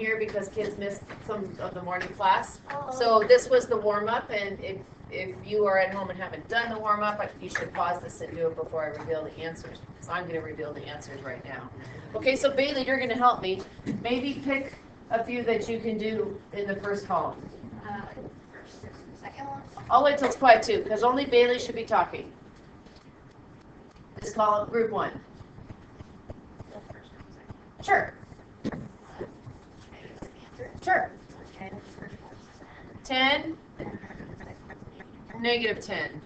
here because kids missed some of the morning class. So this was the warm-up, and if you are at home and haven't done the warm-up, you should pause this and do it before I reveal the answers. So I'm going to reveal the answers right now. Okay, so Bailey, you're going to help me. Maybe pick a few that you can do in the first column. Second one. I'll wait till it's quiet too, because only Bailey should be talking. This column, group 1. Sure. Sure. 10. -10.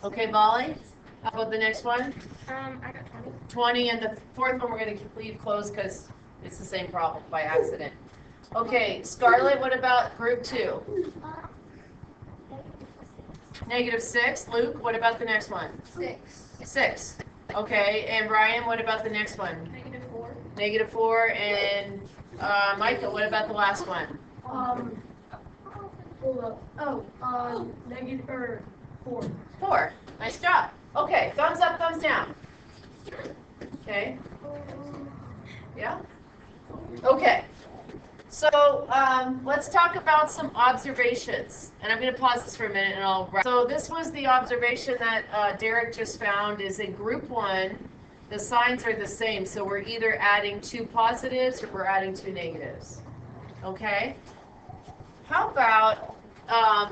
Okay, Molly? How about the next one? I got 20. 20, and the fourth one we're going to leave closed because it's the same problem by accident. Okay, Scarlett, what about group 2? -6. Luke, what about the next one? 6. 6. Okay, and Brian, what about the next one? -4. -4, and Micah, what about the last one? -4. 4. Nice job. Okay, thumbs up, thumbs down. Okay. Yeah? Okay. So let's talk about some observations. And I'm going to pause this for a minute and I'll wrap. So this was the observation that Derek just found is in group 1, the signs are the same. So we're either adding 2 positives or we're adding 2 negatives. Okay? How about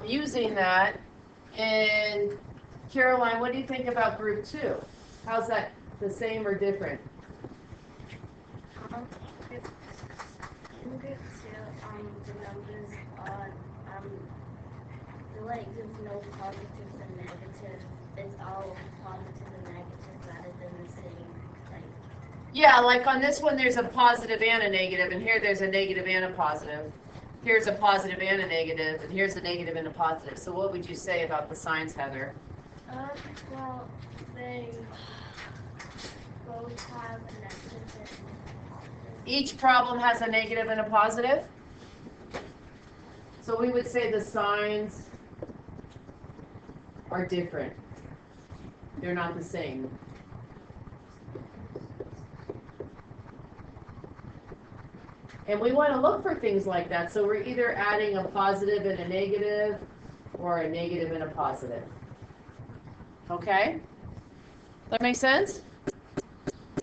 using that? And Caroline, what do you think about group 2? How's that the same or different? In group 2, the numbers are, there's no positives and negatives. It's all positive and negative rather than the same, Yeah, like on this one, there's a positive and a negative, and here there's a negative and a positive. Here's a positive and a negative, and here's a negative and a positive. So what would you say about the signs, Heather? Well, they both have a negative and a positive. Each problem has a negative and a positive. So we would say the signs are different. They're not the same. And we want to look for things like that. So we're either adding a positive and a negative, or a negative and a positive. Okay? That make sense?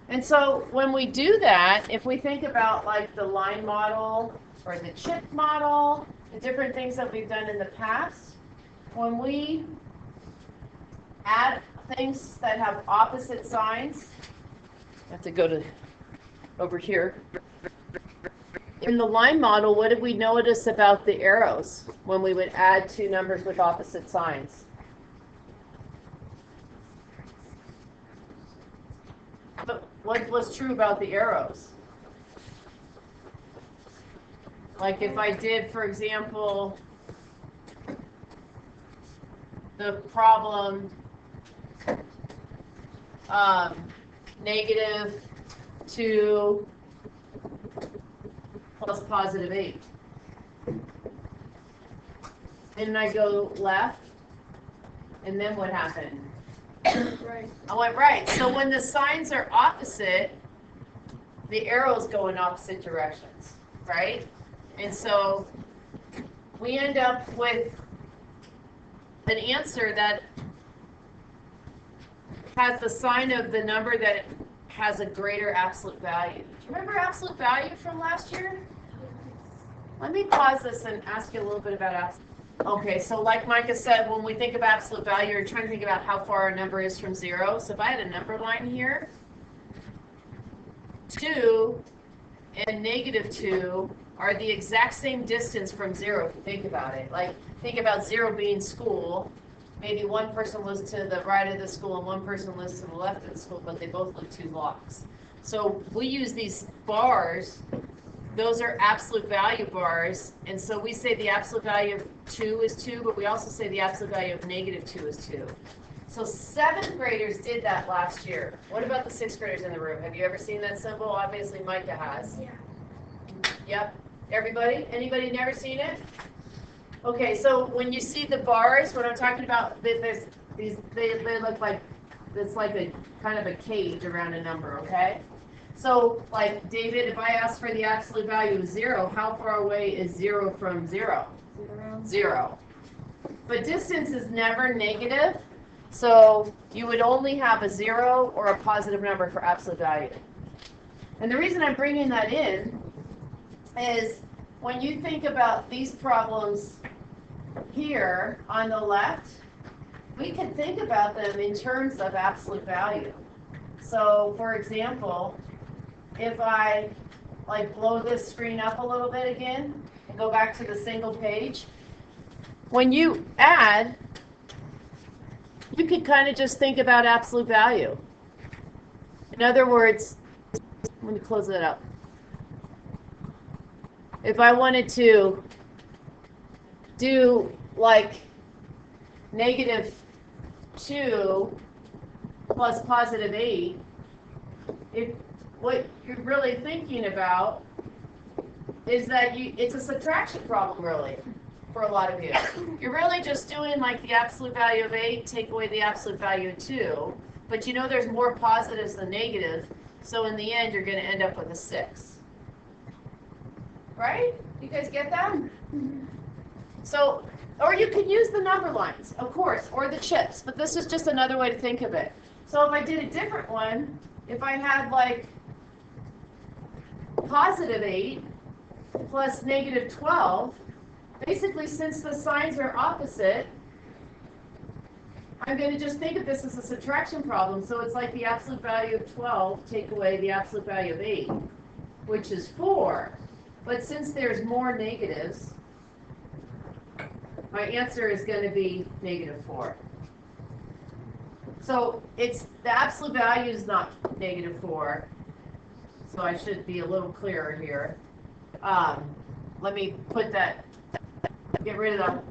And so when we do that, if we think about like the line model or the chip model, the different things that we've done in the past, when we add things that have opposite signs, I have to go to over here. In the line model, what did we notice about the arrows when we would add 2 numbers with opposite signs? But what was true about the arrows? Like if I did, for example, the problem -2 plus +8. And I go left, and then what happened? Right. I went right. So when the signs are opposite, the arrows go in opposite directions, right? And so we end up with an answer that has the sign of the number that has a greater absolute value. Do you remember absolute value from last year? Let me pause this and ask you a little bit about absolute. Okay, so like Micah said, when we think of absolute value, you're trying to think about how far a number is from 0. So if I had a number line here, 2 and -2 are the exact same distance from 0 if you think about it. Like, think about 0 being school. Maybe one person lives to the right of the school and one person lives to the left of the school, but they both live 2 blocks. So we use these bars. Those are absolute value bars, and so we say the absolute value of 2 is 2, but we also say the absolute value of -2 is 2. So 7th graders did that last year. What about the 6th graders in the room? Have you ever seen that symbol? Obviously Micah has. Yeah. Yep. Everybody? Anybody never seen it? Okay, so when you see the bars, what I'm talking about, there's these, they look like, it's like a kind of a cage around a number, okay? So, like, David, if I ask for the absolute value of 0, how far away is 0 from 0? 0. But distance is never negative, so you would only have a 0 or a positive number for absolute value. And the reason I'm bringing that in is when you think about these problems here on the left, we can think about them in terms of absolute value. So, for example, if I like blow this screen up a little bit again and go back to the single page, when you add, you could kind of just think about absolute value. In other words, let me close that up. If I wanted to do like -2 plus +8, what you're really thinking about is that it's a subtraction problem, really, for a lot of you. You're really just doing like the absolute value of 8, take away the absolute value of 2, but you know there's more positives than negatives, so in the end you're going to end up with a 6. Right? You guys get that? So, or you can use the number lines, of course, or the chips, but this is just another way to think of it. So if I did a different one, if I had like +8 plus -12, basically since the signs are opposite, I'm going to just think of this as a subtraction problem. So it's like the absolute value of 12 take away the absolute value of 8, which is 4. But since there's more negatives, my answer is going to be -4. So it's the absolute value is not -4. So I should be a little clearer here. Let me put that, get rid of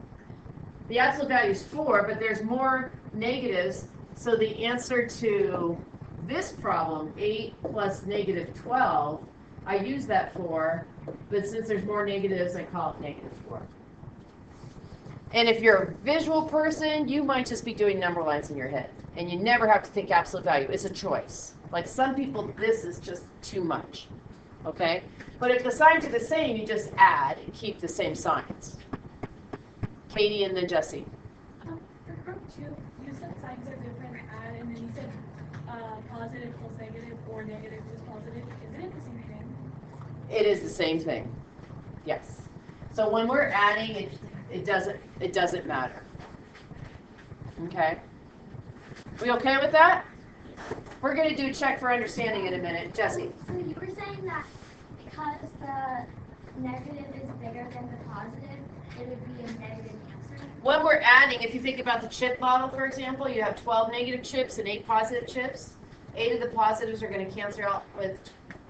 the absolute value is 4, but there's more negatives. So the answer to this problem, 8 plus -12, I use that 4, but since there's more negatives, I call it -4. And if you're a visual person, you might just be doing number lines in your head, and you never have to think absolute value. It's a choice. Like some people, this is just too much, okay? But if the signs are the same, you just add and keep the same signs. Katie and then Jesse. For group 2, you said signs are different, add, and then you said positive plus negative or negative plus positive. Isn't it the same thing? It is the same thing. Yes. So when we're adding, it doesn't matter. Okay. We okay with that? We're going to do check for understanding in a minute. Jesse. So you were saying that because the negative is bigger than the positive, it would be a negative answer? When we're adding, if you think about the chip model, for example, you have 12 negative chips and 8 positive chips. 8 of the positives are going to cancel out with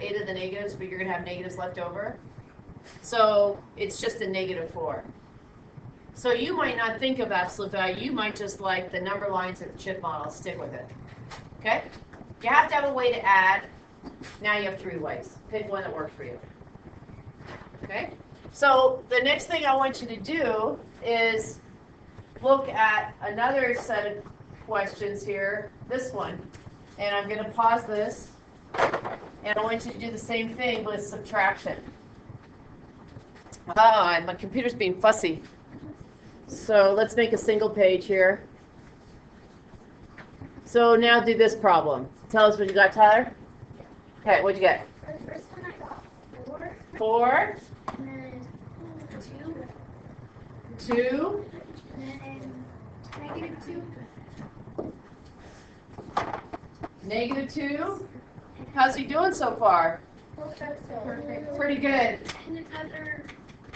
8 of the negatives, but you're going to have negatives left over. So it's just a -4. So you might not think of absolute value. You might just like the number lines of the chip model. Stick with it. Okay? You have to have a way to add. Now you have 3 ways. Pick one that works for you. Okay? So the next thing I want you to do is look at another set of questions here, this one. And I'm going to pause this. And I want you to do the same thing with subtraction. My computer's being fussy. So let's make a single page here. So now do this problem. Tell us what you got, Tyler. Okay, what'd you get? For the first one, I got 4. 4. And then 2. 2. And then -2. -2. How's he doing so far? Perfect. Pretty good. And another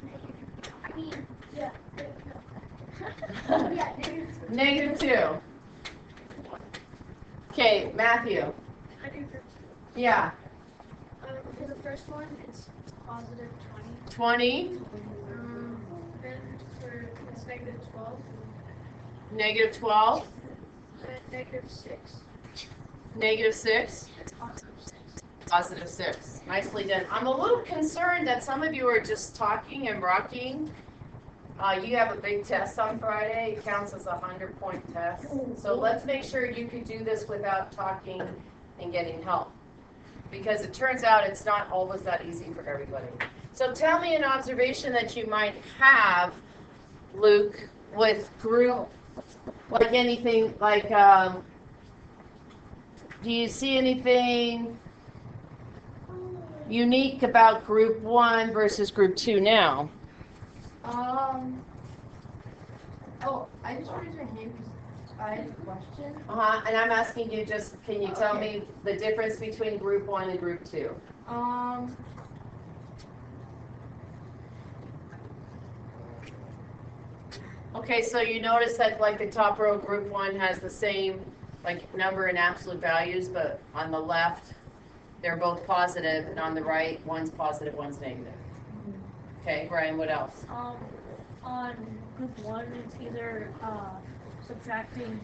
negative. I mean, yeah. Yeah, -2. Okay, Matthew. I do for Yeah. For the first one, it's positive 20. 20. then for it's -12. -12. -6. -6. +6. Nicely done. I'm a little concerned that some of you are just talking and rocking. You have a big test on Friday. It counts as a 100-point test. So let's make sure you can do this without talking and getting help. because it turns out it's not always that easy for everybody. So tell me an observation that you might have, Luke, with group, like anything, like, do you see anything unique about group 1 versus group 2 now? Oh, I just raised my hand because I have a question. And I'm asking you just, can you tell me the difference between group 1 and group 2? Okay, so you notice that like the top row, group 1 has the same like number in absolute values, but on the left, they're both positive, and on the right, one's positive, one's negative. Okay, Brian, what else? On group 1, it's either subtracting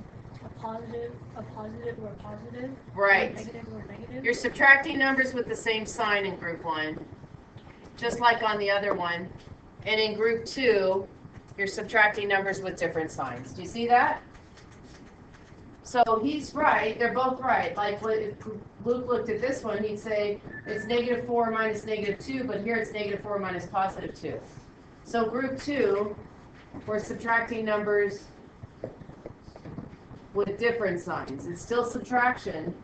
a positive or a positive. Right. Or negative. You're subtracting numbers with the same sign in group 1, just like on the other one. And in group 2, you're subtracting numbers with different signs. Do you see that? So he's right, they're both right. Like if Luke looked at this one, he'd say it's -4 minus -2, but here it's -4 minus +2. So group 2, we're subtracting numbers with different signs. It's still subtraction,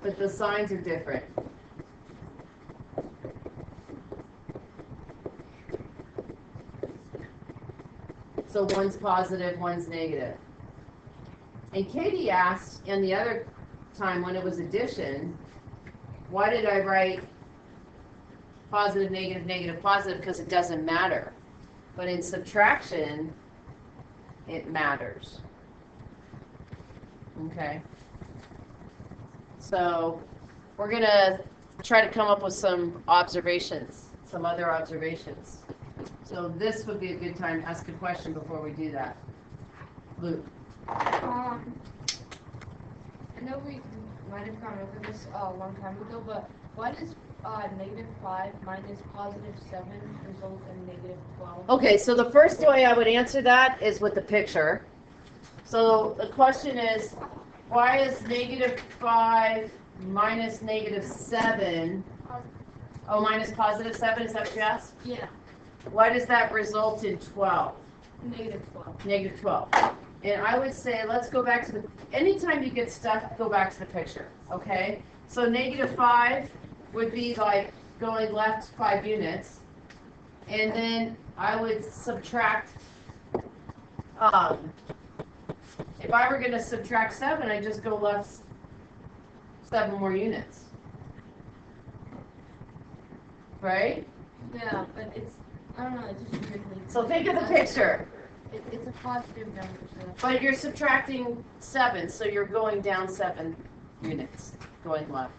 but the signs are different. So one's positive, one's negative. And Katie asked in the other time when it was addition, why did I write positive, negative, negative, positive? Because it doesn't matter. But in subtraction, it matters. Okay. So we're going to try to come up with some observations, some other observations. So this would be a good time to ask a question before we do that. Luke. I know we might have gone over this a long time ago, but why does -5 minus +7 result in -12? Okay, so the first way I would answer that is with the picture. So the question is, why is -5 minus -7? Oh, minus +7, is that what you asked? Yeah, Why does that result in 12? -12. -12. And I would say, let's go back to the, anytime you get stuck, go back to the picture, okay? So -5 would be like going left 5 units. And then I would subtract, if I were going to subtract 7, I'd just go left 7 more units. Right? Yeah, but it's, I don't know, it's just weirdly. So think of the picture. It's a positive number, so. But you're subtracting 7, so you're going down 7 units, going left.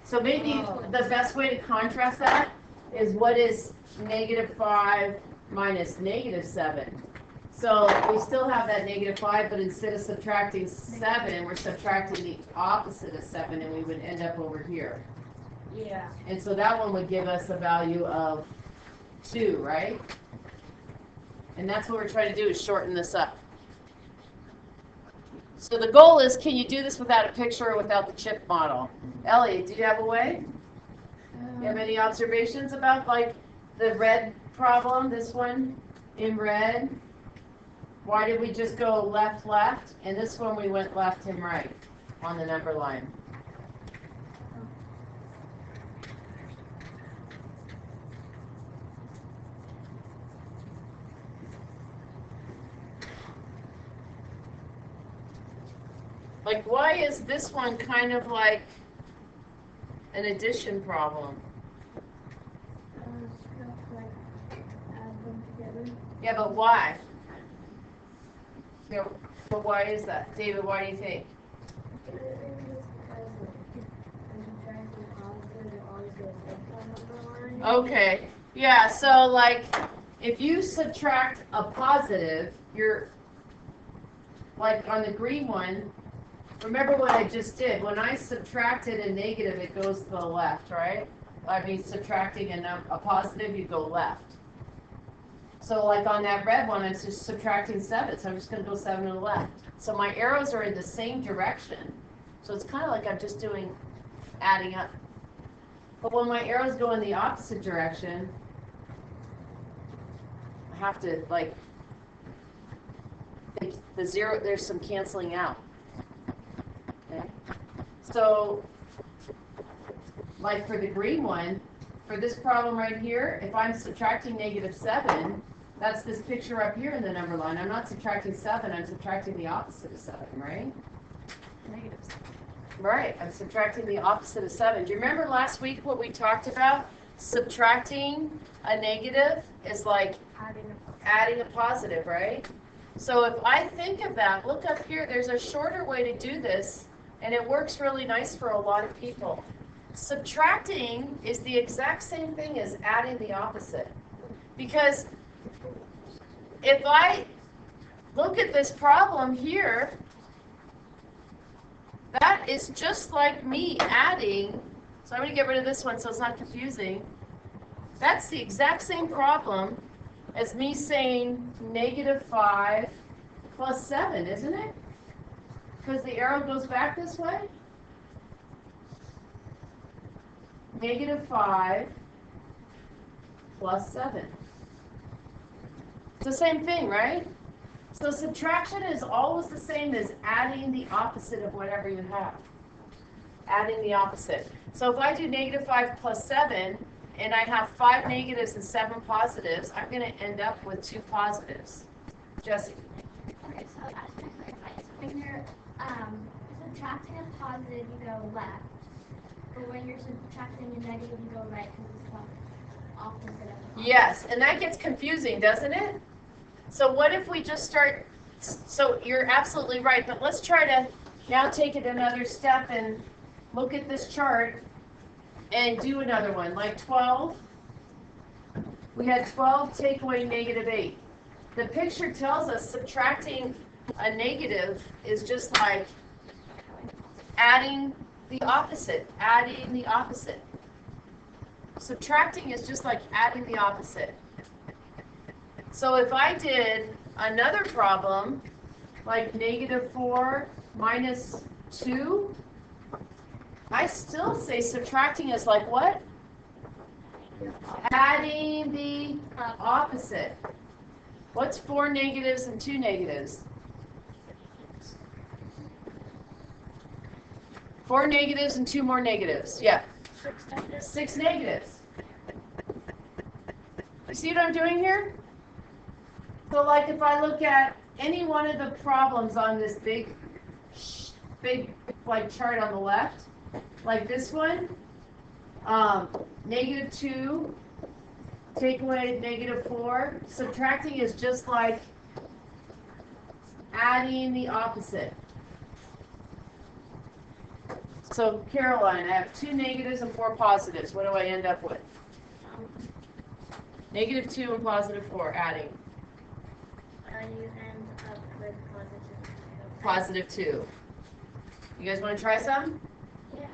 So maybe the best way to contrast that is what is -5 minus -7. So we still have that -5, but instead of subtracting 7, we're subtracting the opposite of 7, and we would end up over here. Yeah. And so that one would give us a value of 2, right? And that's what we're trying to do, is shorten this up. So the goal is, can you do this without a picture or without the chip model? Ellie, do you have a way? You have any observations about like the red problem, this one in red? Why did we just go left, left? And this one we went left and right on the number line. Like, why is this one kind of like an addition problem? Yeah, but why? Yeah, but why is that? David, why do you think? Okay, yeah, so like, if you subtract a positive, you're, like on the green one, remember what I just did. When I subtracted a negative, it goes to the left, right? I mean, subtracting a positive, you go left. So like on that red one, it's just subtracting 7, so I'm just going to go 7 to the left. So my arrows are in the same direction. So it's kind of like I'm just doing adding up. But when my arrows go in the opposite direction, I have to like, the 0, there's some canceling out. Okay. So like for the green one, for this problem right here, if I'm subtracting -7, that's this picture up here in the number line. I'm not subtracting 7, I'm subtracting the opposite of 7, right? Negatives. Right, I'm subtracting the opposite of 7. Do you remember last week what we talked about? Subtracting a negative is like adding a positive, right? So if I think of that, look up here, there's a shorter way to do this, and it works really nice for a lot of people. Subtracting is the exact same thing as adding the opposite. Because if I look at this problem here, that is just like me adding, so I'm going to get rid of this one so it's not confusing. That's the exact same problem as me saying -5 plus 7, isn't it? Because the arrow goes back this way. -5 plus 7. It's the same thing, right? So subtraction is always the same as adding the opposite of whatever you have. Adding the opposite. So if I do -5 plus 7, and I have 5 negatives and 7 positives, I'm going to end up with 2 positives. Jesse? Okay, so when you're subtracting a positive, you go left. But when you're subtracting a negative, you go right because it's the opposite of the positive. Yes, and that gets confusing, doesn't it? So what if we just start, so you're absolutely right, but let's try to now take it another step and look at this chart and do another one, like 12. We had 12 take away -8. The picture tells us subtracting a negative is just like adding the opposite, adding the opposite. Subtracting is just like adding the opposite. So if I did another problem, like -4 minus 2, I still say subtracting is like what? Adding the opposite. What's 4 negatives and 2 negatives? 4 negatives and 2 more negatives. Yeah. 6 negatives. You see what I'm doing here? So like if I look at any one of the problems on this big like chart on the left, like this one, -2, take away -4, subtracting is just like adding the opposite. So Caroline, I have 2 negatives and 4 positives. What do I end up with? -2 and +4, adding. You end up with +2. You guys want to try some? Yeah.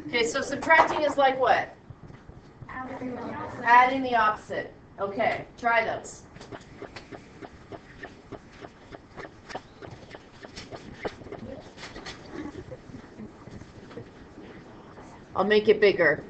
Okay, so subtracting is like what? Adding the opposite. Okay, try those. I'll make it bigger.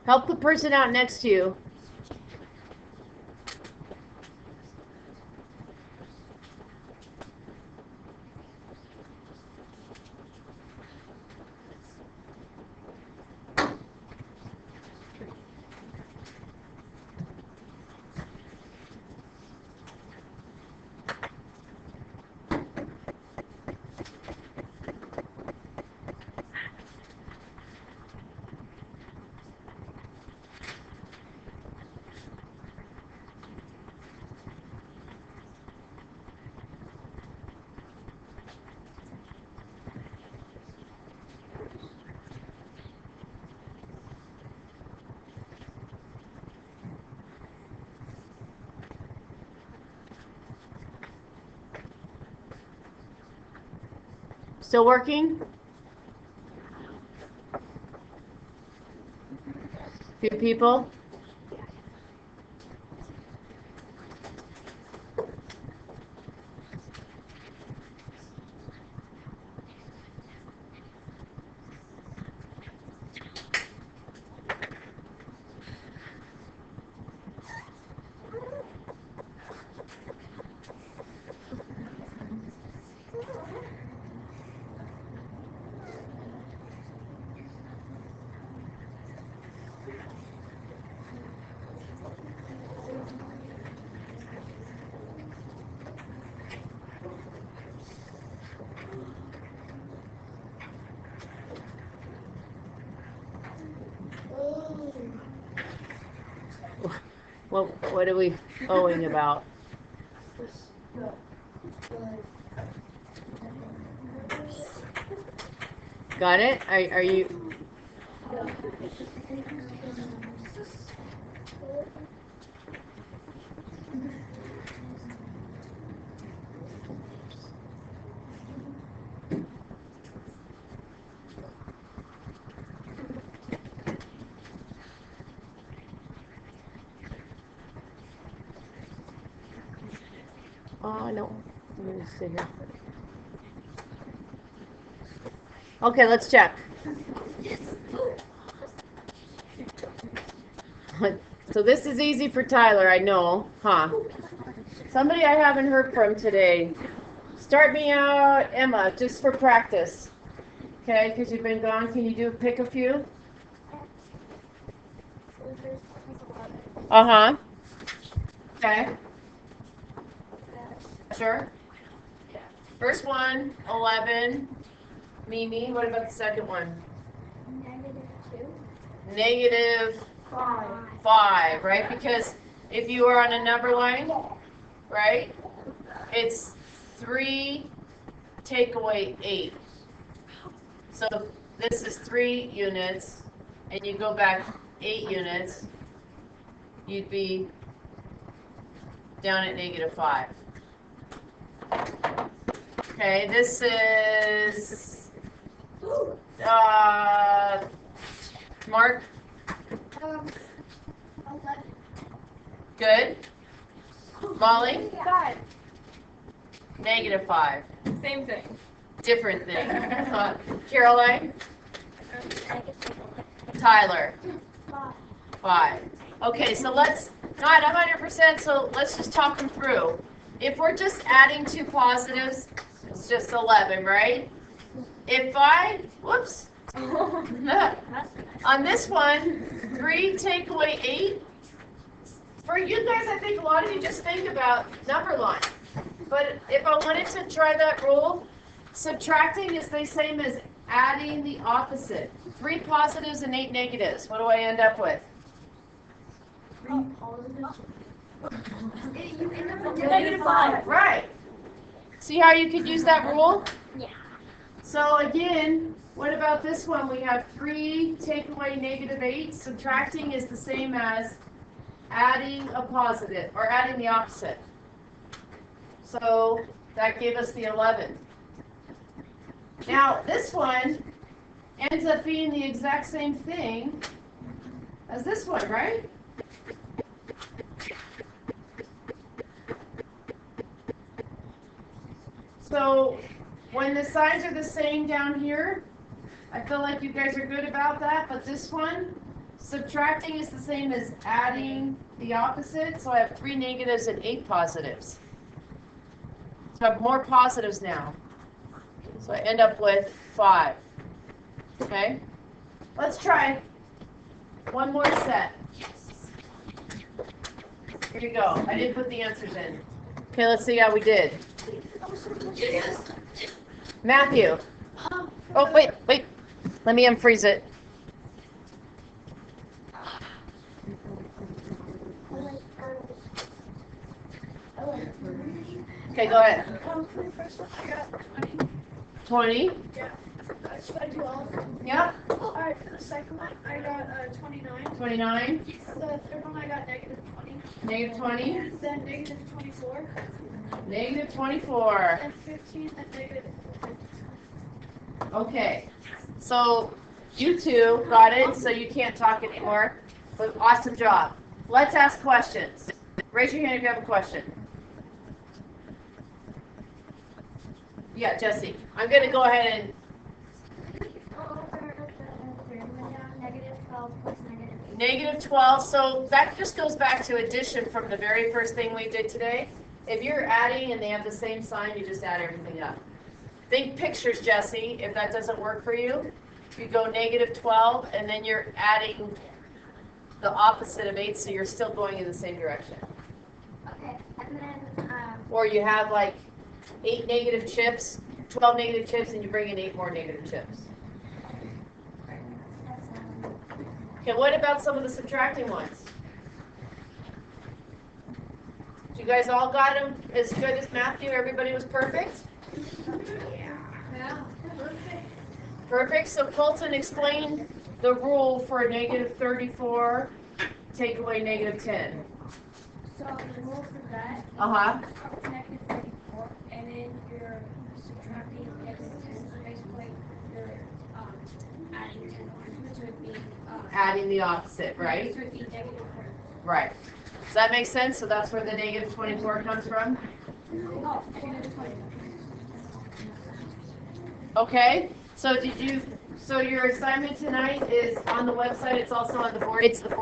Help the person out next to you. Still working? Few people? What are we owing about? Got it? Are you? Oh, no. I'm gonna sit here. Okay, let's check. So this is easy for Tyler, I know, huh? Somebody I haven't heard from today. Start me out, Emma, just for practice. Okay, because you've been gone. Can you pick a few? Uh-huh. Okay. Sure. First one, 11. Mimi, what about the second one? -2. -5, right? Because if you are on a number line, right, it's 3 take away 8. So this is 3 units, and you go back 8 units, you'd be down at -5. Okay, this is Mark. 11. Good. Molly. 5. -5. Same thing. Different thing. Caroline. Tyler. 5. Okay, so let's not 100%. So let's just talk them through. If we're just adding 2 positives, it's just 11, right? If whoops. On this one, 3 take away 8. For you guys, I think a lot of you just think about number line. But if I wanted to try that rule, subtracting is the same as adding the opposite. 3 positives and 8 negatives. What do I end up with? -5. Right. See how you could use that rule? Yeah. So again, what about this one? We have 3 take away -8. Subtracting is the same as adding a positive, or adding the opposite. So that gave us the 11. Now this one ends up being the exact same thing as this one, right? So when the signs are the same down here, I feel like you guys are good about that, but this one, subtracting is the same as adding the opposite, so I have 3 negatives and 8 positives. So I have more positives now. So I end up with 5. Okay? Let's try one more set. Here you go. I didn't put the answers in. Okay, let's see how we did. Matthew. Oh, wait. Let me unfreeze it. Okay, go ahead. For the first one, I got 20. 20. Yeah. Should I do all of them? Yep. Alright, for the second one, I got 29. 29. The third one, I got -20. -20. Then -24. -24. And 15 and -15. Okay, so you two got it, so you can't talk anymore, but awesome job. Let's ask questions. Raise your hand if you have a question. Yeah, Jesse, I'm gonna go ahead and, -12, so that just goes back to addition from the very first thing we did today. If you're adding and they have the same sign, you just add everything up. Think pictures, Jesse, if that doesn't work for you. You go -12 and then you're adding the opposite of 8, so you're still going in the same direction. Okay, and then, Or you have like 8 negative chips, 12 negative chips, and you bring in 8 more negative chips. Okay, what about some of the subtracting ones? You guys all got them as good as Matthew? Everybody was perfect? yeah, perfect. Perfect. So Colton, explain the rule for -34, take away -10. So the rule for that, Uh-huh. -34, and then you're subtracting -10, so basically you're adding 10 on, which would be Adding the opposite, right? So it'd be -4. Right. Does that make sense? So that's where the -24 comes from? Oh, -20. Okay. So so your assignment tonight is on the website. It's also on the board. It's the board.